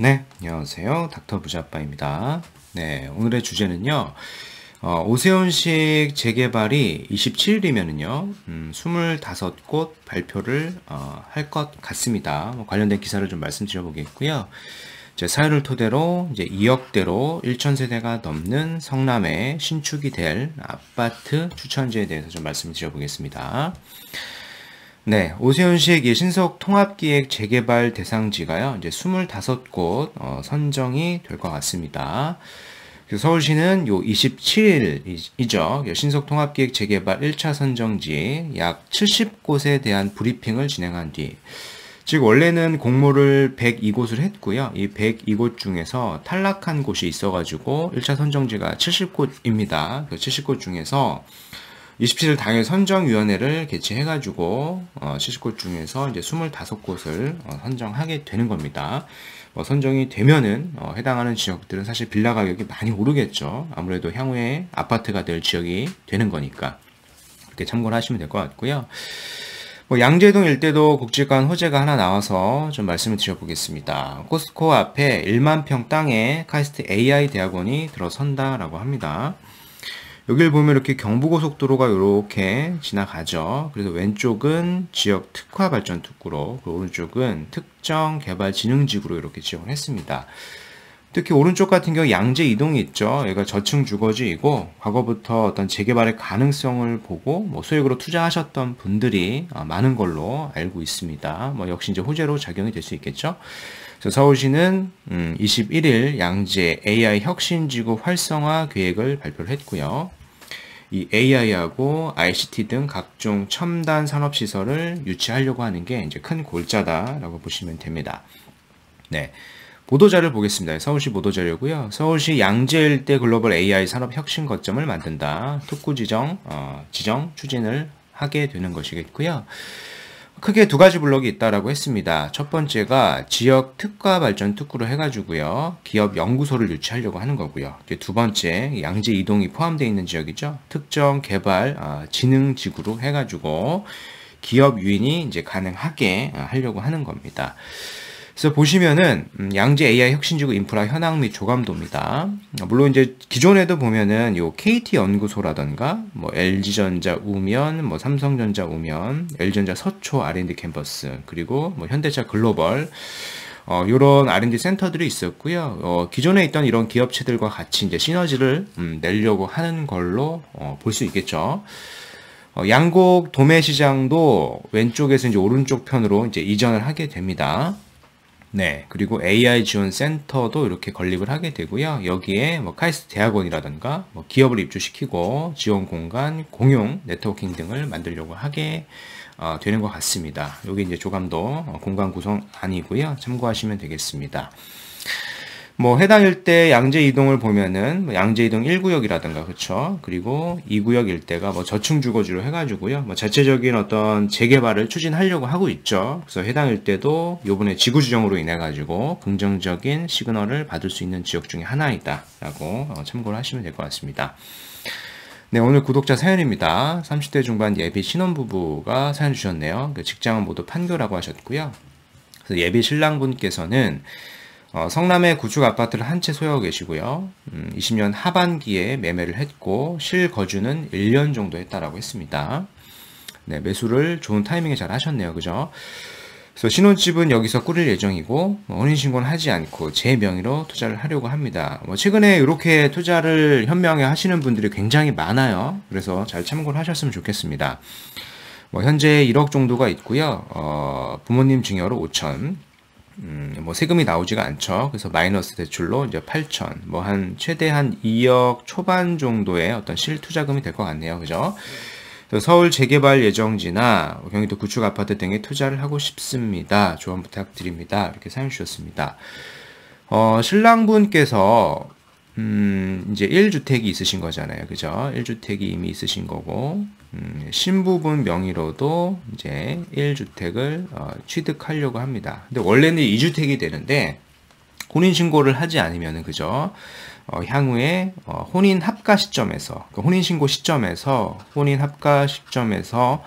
네, 안녕하세요. 닥터 부자빠입니다. 네, 오늘의 주제는요. 오세훈식 재개발이 27일이면은요, 25곳 발표를 할 것 같습니다. 관련된 기사를 좀 말씀드려 보겠고요. 제 사연을 토대로 이제 2억대로 1,000세대가 넘는 성남에 신축이 될 아파트 추천지에 대해서 좀 말씀드려 보겠습니다. 네, 오세훈식 신속 통합기획 재개발 대상지가요, 이제 25곳 선정이 될 것 같습니다. 서울시는 요 27일이죠. 신속 통합기획 재개발 1차 선정지 약 70곳에 대한 브리핑을 진행한 뒤, 즉 원래는 공모를 102곳을 했고요. 이 102곳 중에서 탈락한 곳이 있어가지고 1차 선정지가 70곳입니다. 그 70곳 중에서 27일 당일 선정위원회를 개최해가지고 70곳 중에서 이제 25곳을 선정하게 되는 겁니다. 선정이 되면은 해당하는 지역들은 사실 빌라 가격이 많이 오르겠죠. 아무래도 향후에 아파트가 될 지역이 되는 거니까 이렇게 참고를 하시면 될 것 같고요. 양재동 일대도 국질관 호재가 하나 나와서 좀 말씀을 드려보겠습니다. 코스코 앞에 1만 평 땅에 카이스트 AI 대학원이 들어선다라고 합니다. 여기를 보면 이렇게 경부고속도로가 이렇게 지나가죠. 그래서 왼쪽은 지역 특화 발전 특구로, 그리고 오른쪽은 특정 개발 진흥지구로 이렇게 지정을 했습니다. 특히 오른쪽 같은 경우 양재 이동이 있죠. 여기가 저층 주거지이고 과거부터 어떤 재개발의 가능성을 보고 소액으로 투자하셨던 분들이 많은 걸로 알고 있습니다. 역시 이제 호재로 작용이 될 수 있겠죠. 그래서 서울시는 21일 양재 AI 혁신지구 활성화 계획을 발표를 했고요. 이 AI하고 ICT 등 각종 첨단 산업시설을 유치하려고 하는 게 이제 큰 골자다라고 보시면 됩니다. 네. 보도자를 보겠습니다. 서울시 보도자료고요. 서울시 양재 일대 글로벌 AI 산업 혁신 거점을 만든다. 특구 지정 추진을 하게 되는 것이겠고요. 크게 두 가지 블록이 있다라고 했습니다. 첫 번째가 지역 특화 발전 특구로 해가지고요. 기업 연구소를 유치하려고 하는 거고요. 두 번째, 양재 이동이 포함되어 있는 지역이죠. 특정 개발 진흥 지구로 해가지고 기업 유인이 이제 가능하게 하려고 하는 겁니다. 그래서 보시면은 양재 AI 혁신지구 인프라 현황 및 조감도입니다. 물론 이제 기존에도 보면은 요 KT 연구소라던가 LG전자 우면, 삼성전자 우면, LG전자 서초 R&D 캠퍼스, 그리고 현대차 글로벌 요런 R&D 센터들이 있었고요. 기존에 있던 이런 기업체들과 같이 이제 시너지를 내려고 하는 걸로 볼 수 있겠죠. 양곡 도매시장도 왼쪽에서 이제 오른쪽 편으로 이제 이전을 하게 됩니다. 네, 그리고 AI 지원 센터도 이렇게 건립을 하게 되고요. 여기에 카이스트 대학원이라든가 기업을 입주시키고 지원 공간, 공용 네트워킹 등을 만들려고 하게 되는 것 같습니다. 여기 이제 조감도 공간 구성안이고요. 참고하시면 되겠습니다. 해당 일대 양재 이동을 보면은 양재 이동 1구역이라든가 그쵸? 그리고 2구역 일대가 저층 주거지로 해가지고요. 자체적인 어떤 재개발을 추진하려고 하고 있죠. 그래서 해당 일대도 요번에 지구 지정으로 인해 가지고 긍정적인 시그널을 받을 수 있는 지역 중에 하나이다라고 참고를 하시면 될 것 같습니다. 네, 오늘 구독자 사연입니다. 30대 중반 예비 신혼부부가 사연 주셨네요. 직장은 모두 판교라고 하셨고요. 그래서 예비 신랑분께서는 성남에 구축 아파트를 한 채 소유하고 계시고요. 20년 하반기에 매매를 했고 실거주는 1년 정도 했다라고 했습니다. 네, 매수를 좋은 타이밍에 잘 하셨네요. 그죠? 그래서 신혼집은 여기서 꾸릴 예정이고 혼인신고는 하지 않고 제 명의로 투자를 하려고 합니다. 최근에 이렇게 투자를 현명히 하시는 분들이 굉장히 많아요. 그래서 잘 참고를 하셨으면 좋겠습니다. 현재 1억 정도가 있고요. 부모님 증여로 5천. 세금이 나오지가 않죠. 그래서 마이너스 대출로 이제 8천, 한 최대 한 2억 초반 정도의 어떤 실투자금이 될 것 같네요. 그죠? 서울 재개발 예정지나 경기도 구축 아파트 등에 투자를 하고 싶습니다. 조언 부탁드립니다. 이렇게 사연 주셨습니다. 신랑분께서 이제 1주택이 있으신 거잖아요. 그죠? 1주택이 이미 있으신 거고, 신부분 명의로도 이제 1주택을 취득하려고 합니다. 근데 원래는 2주택이 되는데, 혼인신고를 하지 않으면은, 그죠? 향후에 혼인 합가 시점에서, 그러니까 혼인신고 시점에서, 혼인 합가 시점에서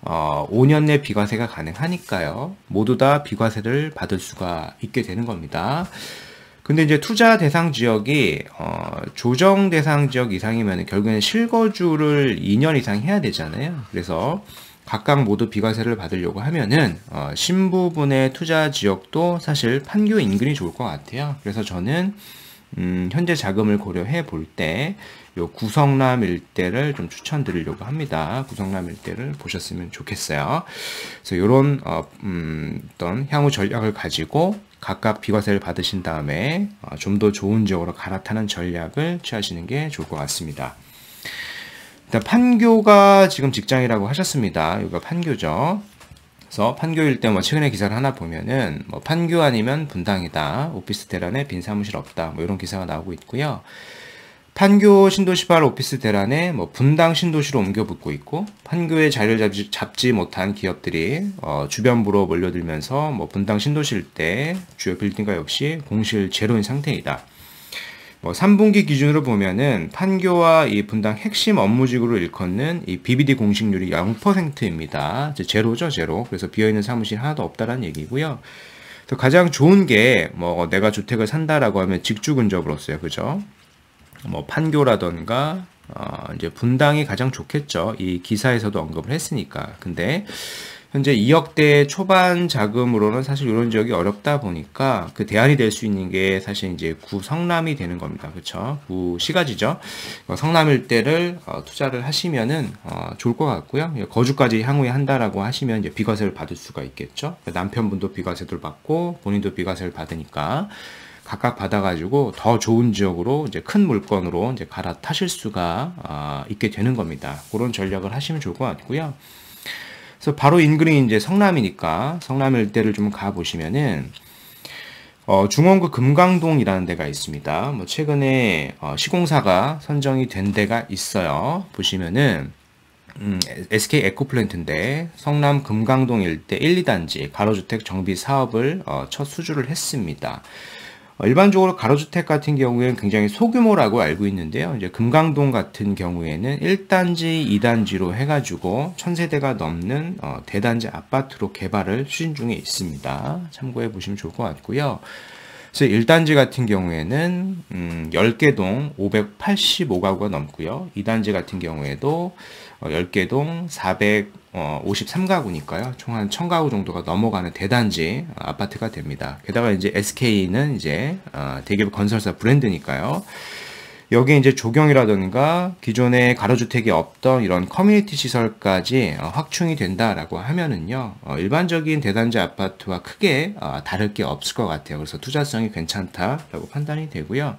5년 내 비과세가 가능하니까요. 모두 다 비과세를 받을 수가 있게 되는 겁니다. 근데 이제 투자 대상 지역이 조정 대상 지역 이상이면 결국에는 실거주를 2년 이상 해야 되잖아요. 그래서 각각 모두 비과세를 받으려고 하면은 신부분의 투자 지역도 사실 판교 인근이 좋을 것 같아요. 그래서 저는 현재 자금을 고려해 볼 때 요 구성남 일대를 좀 추천드리려고 합니다. 구성남 일대를 보셨으면 좋겠어요. 그래서 이런 어떤 향후 전략을 가지고 각각 비과세를 받으신 다음에 좀 더 좋은 지역으로 갈아타는 전략을 취하시는 게 좋을 것 같습니다. 일단 판교가 지금 직장이라고 하셨습니다. 여기가 판교죠. 그래서 판교일 때 뭐 최근에 기사를 하나 보면은 뭐 판교 아니면 분당이다. 오피스 대란에 빈 사무실 없다. 뭐 이런 기사가 나오고 있고요. 판교 신도시 발 오피스 대란에 뭐 분당 신도시로 옮겨 붙고 있고, 판교에 자리를 잡지 못한 기업들이 주변부로 몰려들면서 뭐 분당 신도시 일대 주요 빌딩과 역시 공실 제로인 상태이다. 뭐 3분기 기준으로 보면은 판교와 이 분당 핵심 업무직으로 일컫는 이 BBD 공식률이 0%입니다. 제로죠, 제로. 그래서 비어있는 사무실 하나도 없다라는 얘기고요. 또 가장 좋은 게 뭐 내가 주택을 산다라고 하면 직주 근접으로서요, 그죠? 뭐 판교라던가 이제 분당이 가장 좋겠죠. 이 기사에서도 언급을 했으니까. 근데 현재 2억대 초반 자금으로는 사실 이런 지역이 어렵다 보니까 그 대안이 될 수 있는 게 사실 이제 구 성남이 되는 겁니다. 그렇죠? 구 시가지죠. 성남 일대를 투자를 하시면은 좋을 것 같고요. 거주까지 향후에 한다라고 하시면 이제 비과세를 받을 수가 있겠죠. 남편분도 비과세를 받고 본인도 비과세를 받으니까 각각 받아가지고 더 좋은 지역으로 이제 큰 물건으로 이제 갈아타실 수가 있게 되는 겁니다. 그런 전략을 하시면 좋을 것 같고요. 그래서 바로 인근이 이제 성남이니까 성남 일대를 좀 가보시면은 중원구 금강동이라는 데가 있습니다. 뭐 최근에 시공사가 선정이 된 데가 있어요. 보시면은 SK 에코플랜트인데 성남 금강동 일대 1, 2단지 가로주택 정비 사업을 첫 수주를 했습니다. 일반적으로 가로주택 같은 경우에는 굉장히 소규모라고 알고 있는데요. 이제 금강동 같은 경우에는 1단지, 2단지로 해가지고 1000세대가 넘는 대단지 아파트로 개발을 추진 중에 있습니다. 참고해 보시면 좋을 것 같고요. 그래서 1단지 같은 경우에는 10개 동 585가구가 넘고요. 2단지 같은 경우에도 10개 동 453가구니까요. 총 한 1000가구 정도가 넘어가는 대단지 아파트가 됩니다. 게다가 이제 SK는 이제 대기업 건설사 브랜드니까요. 여기에 이제 조경이라든가 기존에 가로주택이 없던 이런 커뮤니티 시설까지 확충이 된다라고 하면은요, 일반적인 대단지 아파트와 크게 다를 게 없을 것 같아요. 그래서 투자성이 괜찮다라고 판단이 되고요.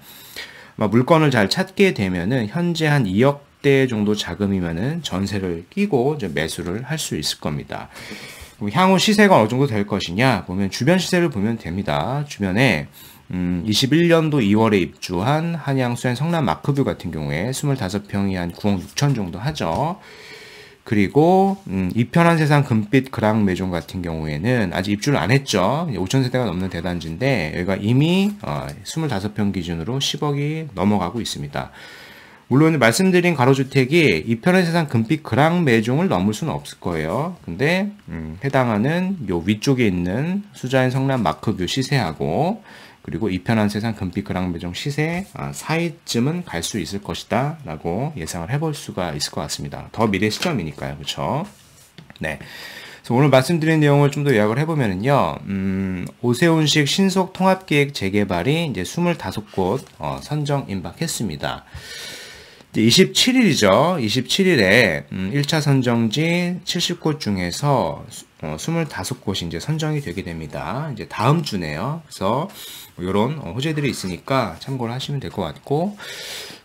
물건을 잘 찾게 되면은 현재 한 2억대 정도 자금이면은 전세를 끼고 이제 매수를 할 수 있을 겁니다. 향후 시세가 어느 정도 될 것이냐 보면 주변 시세를 보면 됩니다. 주변에 21년도 2월에 입주한 한양 수엔 성남 마크뷰 같은 경우에 25평이 한 9억 6천 정도 하죠. 그리고 이편한 세상 금빛 그랑 매종 같은 경우에는 아직 입주를 안 했죠. 5천 세대가 넘는 대단지인데 여기가 이미 25평 기준으로 10억이 넘어가고 있습니다. 물론 말씀드린 가로주택이 이편한 세상 금빛 그랑 매종을 넘을 수는 없을 거예요. 근데 해당하는 요 위쪽에 있는 수자인 성남 마크뷰 시세하고 그리고 이편한 세상 금빛 그랑 매종 시세 사이쯤은 갈 수 있을 것이다 라고 예상을 해볼 수가 있을 것 같습니다. 더 미래 시점이니까요. 그렇죠? 네. 그래서 오늘 말씀드린 내용을 좀 더 요약을 해보면은요, 오세훈식 신속 통합계획 재개발이 이제 25곳 선정 임박했습니다. 27일이죠. 27일에 1차 선정지 70곳 중에서 25곳이 이제 선정이 되게 됩니다. 이제 다음 주네요. 그래서 이런 호재들이 있으니까 참고를 하시면 될 것 같고,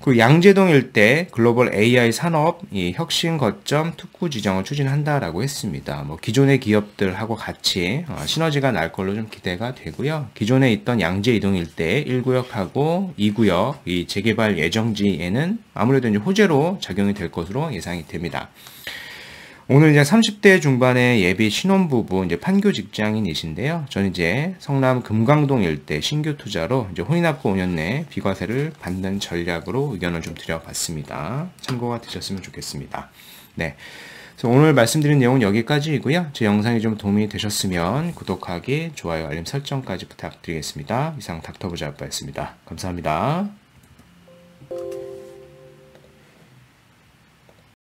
그 양재동 일대 글로벌 AI 산업 혁신 거점 특구 지정을 추진한다라고 했습니다. 뭐 기존의 기업들하고 같이 시너지가 날 걸로 좀 기대가 되고요. 기존에 있던 양재 이동 일대 1구역하고 2구역 이 재개발 예정지에는 아무래도 이제 호재로 작용이 될 것으로 예상이 됩니다. 오늘 이제 30대 중반의 예비 신혼부부, 이제 판교 직장인이신데요. 저는 이제 성남 금강동 일대 신규 투자로 이제 혼인합고 5년 내 비과세를 받는 전략으로 의견을 좀 드려봤습니다. 참고가 되셨으면 좋겠습니다. 네. 그래서 오늘 말씀드린 내용은 여기까지이고요. 제 영상이 좀 도움이 되셨으면 구독하기, 좋아요, 알림 설정까지 부탁드리겠습니다. 이상 닥터부자아빠였습니다. 감사합니다.